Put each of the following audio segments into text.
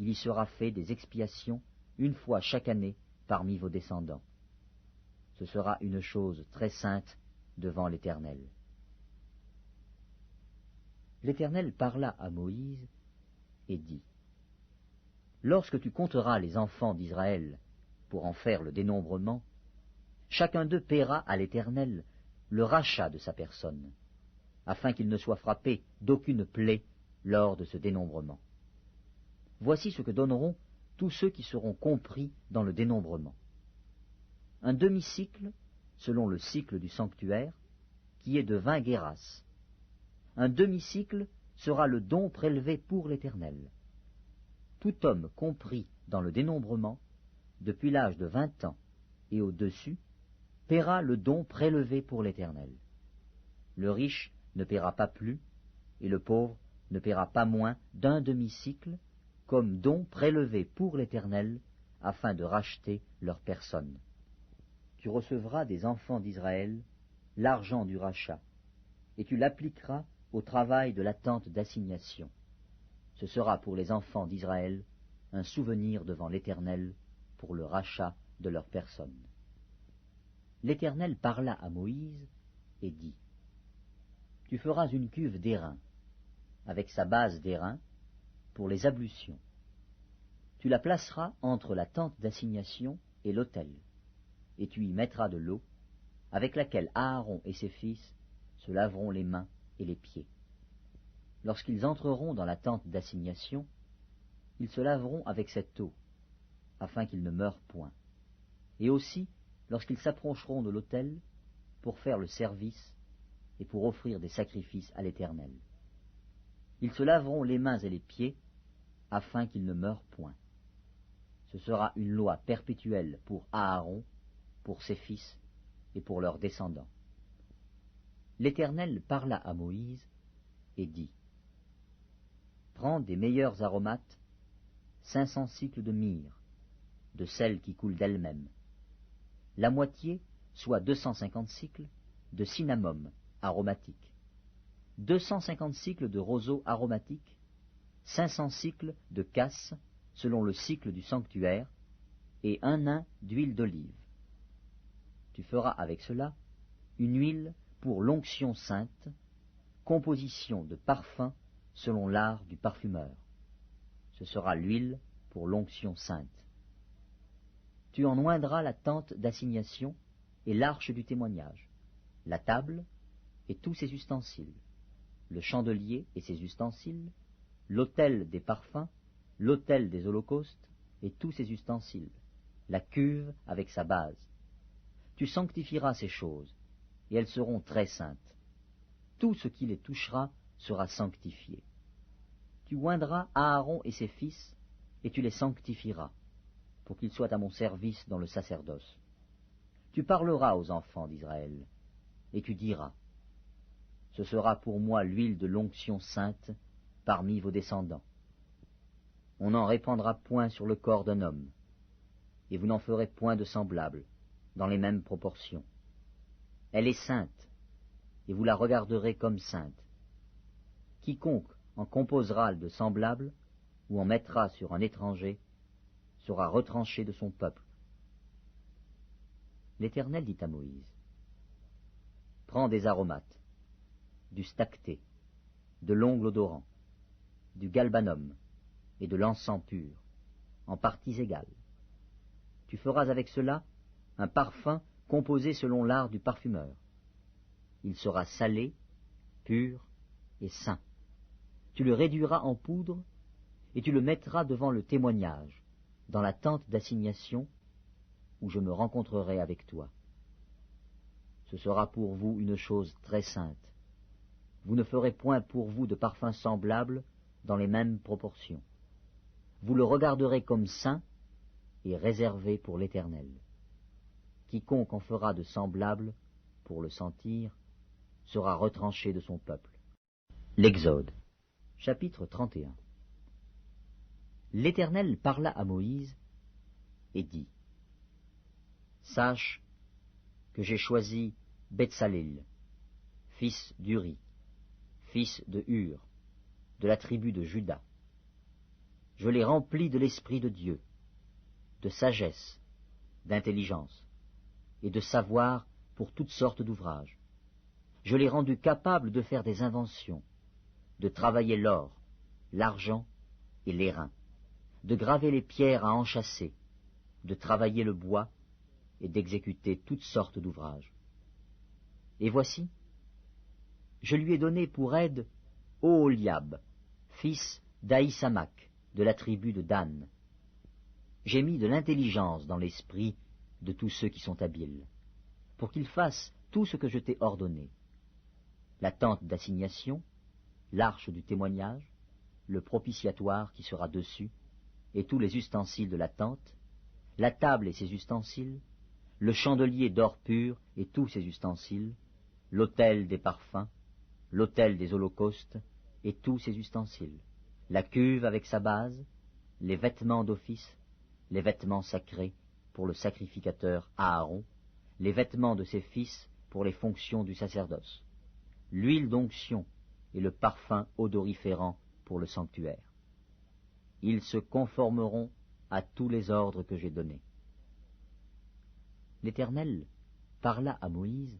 il y sera fait des expiations une fois chaque année parmi vos descendants. Ce sera une chose très sainte devant l'Éternel. L'Éternel parla à Moïse et dit : Lorsque tu compteras les enfants d'Israël pour en faire le dénombrement, chacun d'eux paiera à l'Éternel le rachat de sa personne, afin qu'il ne soit frappé d'aucune plaie lors de ce dénombrement. Voici ce que donneront tous ceux qui seront compris dans le dénombrement. Un demi-cycle, selon le cycle du sanctuaire, qui est de 20 guéras. Un demi-cycle sera le don prélevé pour l'Éternel. Tout homme compris dans le dénombrement, depuis l'âge de 20 ans et au-dessus, paiera le don prélevé pour l'Éternel. Le riche ne paiera pas plus, et le pauvre ne paiera pas moins d'un demi-cycle, comme don prélevé pour l'Éternel, afin de racheter leur personne. Tu recevras des enfants d'Israël l'argent du rachat, et tu l'appliqueras au travail de la tente d'assignation. Ce sera pour les enfants d'Israël un souvenir devant l'Éternel pour le rachat de leur personne. L'Éternel parla à Moïse et dit : Tu feras une cuve d'airain, avec sa base d'airain, pour les ablutions. Tu la placeras entre la tente d'assignation et l'autel, et tu y mettras de l'eau, avec laquelle Aaron et ses fils se laveront les mains et les pieds. Lorsqu'ils entreront dans la tente d'assignation, ils se laveront avec cette eau, afin qu'ils ne meurent point. Et aussi, lorsqu'ils s'approcheront de l'autel, pour faire le service et pour offrir des sacrifices à l'Éternel. Ils se laveront les mains et les pieds, afin qu'ils ne meurent point. Ce sera une loi perpétuelle pour Aaron, pour ses fils et pour leurs descendants. L'Éternel parla à Moïse et dit : Prends des meilleurs aromates, 500 cycles de myrrhe, de celle qui coule d'elle-même. La moitié, soit 250 cycles, de cinnamome aromatique, 250 cycles de roseau aromatique, 500 cycles de cassis, selon le cycle du sanctuaire, et un hin d'huile d'olive. Tu feras avec cela une huile pour l'onction sainte, composition de parfum selon l'art du parfumeur. Ce sera l'huile pour l'onction sainte. Tu en oindras la tente d'assignation et l'arche du témoignage, la table et tous ses ustensiles, le chandelier et ses ustensiles, l'autel des parfums, l'autel des holocaustes et tous ses ustensiles, la cuve avec sa base. Tu sanctifieras ces choses, et elles seront très saintes. Tout ce qui les touchera sera sanctifié. Tu oindras Aaron et ses fils, et tu les sanctifieras, pour qu'ils soient à mon service dans le sacerdoce. Tu parleras aux enfants d'Israël, et tu diras : Ce sera pour moi l'huile de l'onction sainte parmi vos descendants. On n'en répandra point sur le corps d'un homme, et vous n'en ferez point de semblable, dans les mêmes proportions. Elle est sainte, et vous la regarderez comme sainte. Quiconque en composera de semblable, ou en mettra sur un étranger, sera retranché de son peuple. L'Éternel dit à Moïse : Prends des aromates, du stacté, de l'ongle odorant, du galbanum et de l'encens pur, en parties égales. Tu feras avec cela un parfum composé selon l'art du parfumeur. Il sera salé, pur et saint. Tu le réduiras en poudre et tu le mettras devant le témoignage, dans la tente d'assignation, où je me rencontrerai avec toi. Ce sera pour vous une chose très sainte. Vous ne ferez point pour vous de parfum semblable dans les mêmes proportions. Vous le regarderez comme saint et réservé pour l'Éternel. Quiconque en fera de semblable, pour le sentir, sera retranché de son peuple. L'Exode, chapitre 31. L'Éternel parla à Moïse et dit : Sache que j'ai choisi Betsalel, fils d'Uri, fils de Hur, de la tribu de Juda. je les remplis de l'Esprit de Dieu, de sagesse, d'intelligence et de savoir pour toutes sortes d'ouvrages. Je l'ai rendu capable de faire des inventions, de travailler l'or, l'argent et l'airain, de graver les pierres à enchâsser, de travailler le bois et d'exécuter toutes sortes d'ouvrages. Et voici, je lui ai donné pour aide Oholiab, fils d'Ahisamach, de la tribu de Dan. J'ai mis de l'intelligence dans l'esprit de tous ceux qui sont habiles, pour qu'ils fassent tout ce que je t'ai ordonné. La tente d'assignation, l'arche du témoignage, le propitiatoire qui sera dessus, et tous les ustensiles de la tente, la table et ses ustensiles, le chandelier d'or pur et tous ses ustensiles, l'autel des parfums, l'autel des holocaustes et tous ses ustensiles, la cuve avec sa base, les vêtements d'office, les vêtements sacrés pour le sacrificateur Aaron, les vêtements de ses fils pour les fonctions du sacerdoce, l'huile d'onction et le parfum odoriférant pour le sanctuaire. Ils se conformeront à tous les ordres que j'ai donnés. L'Éternel parla à Moïse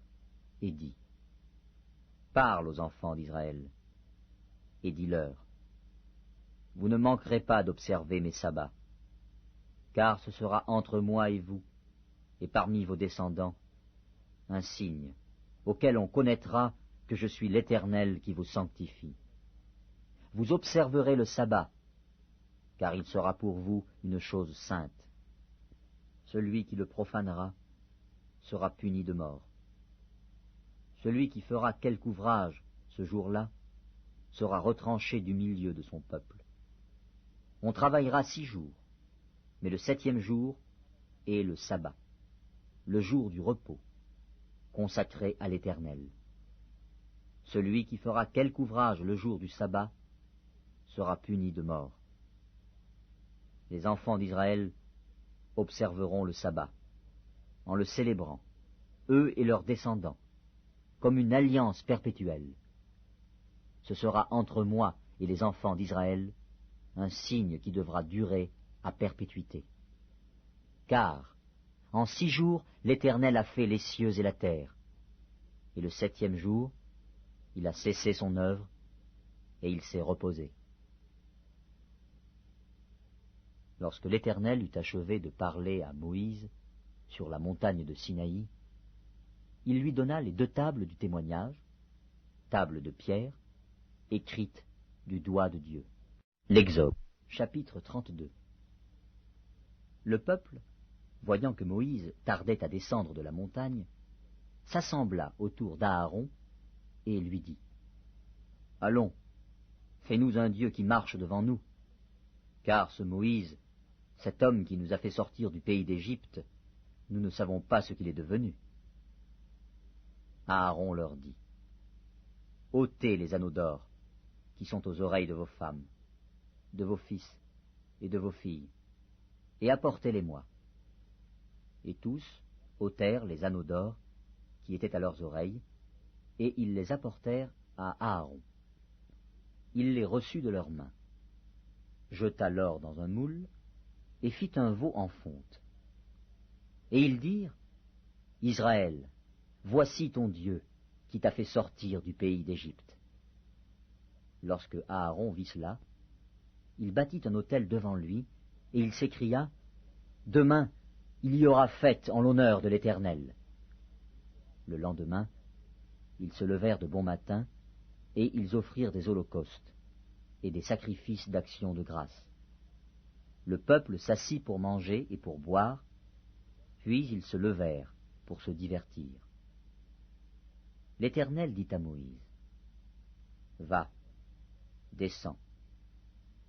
et dit, « Parle aux enfants d'Israël, et dis-leur, vous ne manquerez pas d'observer mes sabbats, car ce sera entre moi et vous, et parmi vos descendants, un signe auquel on connaîtra que je suis l'Éternel qui vous sanctifie. Vous observerez le sabbat, car il sera pour vous une chose sainte. Celui qui le profanera sera puni de mort. Celui qui fera quelque ouvrage ce jour-là sera retranché du milieu de son peuple. On travaillera 6 jours, mais le 7e jour est le sabbat, le jour du repos, consacré à l'Éternel. Celui qui fera quelque ouvrage le jour du sabbat sera puni de mort. Les enfants d'Israël observeront le sabbat, en le célébrant, eux et leurs descendants, comme une alliance perpétuelle. Ce sera entre moi et les enfants d'Israël un signe qui devra durer à perpétuité. Car, en 6 jours, l'Éternel a fait les cieux et la terre, et le 7e jour, il a cessé son œuvre, et il s'est reposé. Lorsque l'Éternel eut achevé de parler à Moïse sur la montagne de Sinaï, il lui donna les 2 tables du témoignage, tables de pierre, écrites du doigt de Dieu. L'Exode, chapitre 32. Le peuple, voyant que Moïse tardait à descendre de la montagne, s'assembla autour d'Aaron et lui dit, « Allons, fais-nous un Dieu qui marche devant nous, car ce Moïse, cet homme qui nous a fait sortir du pays d'Égypte, nous ne savons pas ce qu'il est devenu. » Aaron leur dit, « ôtez les anneaux d'or qui sont aux oreilles de vos femmes, de vos fils et de vos filles, et apportez-les-moi. » Et tous ôtèrent les anneaux d'or qui étaient à leurs oreilles, et ils les apportèrent à Aaron. Il les reçut de leurs mains, jeta l'or dans un moule, et fit un veau en fonte. Et ils dirent, « Israël, voici ton Dieu qui t'a fait sortir du pays d'Égypte. » Lorsque Aaron vit cela, il bâtit un autel devant lui, et il s'écria, « Demain, il y aura fête en l'honneur de l'Éternel. » Le lendemain, ils se levèrent de bon matin, et ils offrirent des holocaustes et des sacrifices d'action de grâce. Le peuple s'assit pour manger et pour boire, puis ils se levèrent pour se divertir. L'Éternel dit à Moïse, « Va, descends,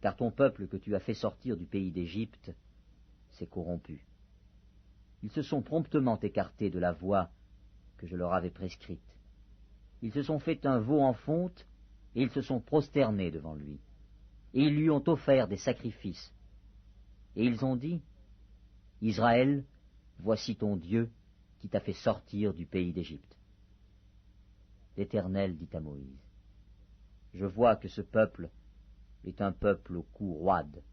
car ton peuple que tu as fait sortir du pays d'Égypte s'est corrompu. Ils se sont promptement écartés de la voie que je leur avais prescrite. Ils se sont fait un veau en fonte, et ils se sont prosternés devant lui. Et ils lui ont offert des sacrifices. Et ils ont dit, « Israël, voici ton Dieu qui t'a fait sortir du pays d'Égypte. » L'Éternel dit à Moïse, « Je vois que ce peuple est un peuple au cou roide.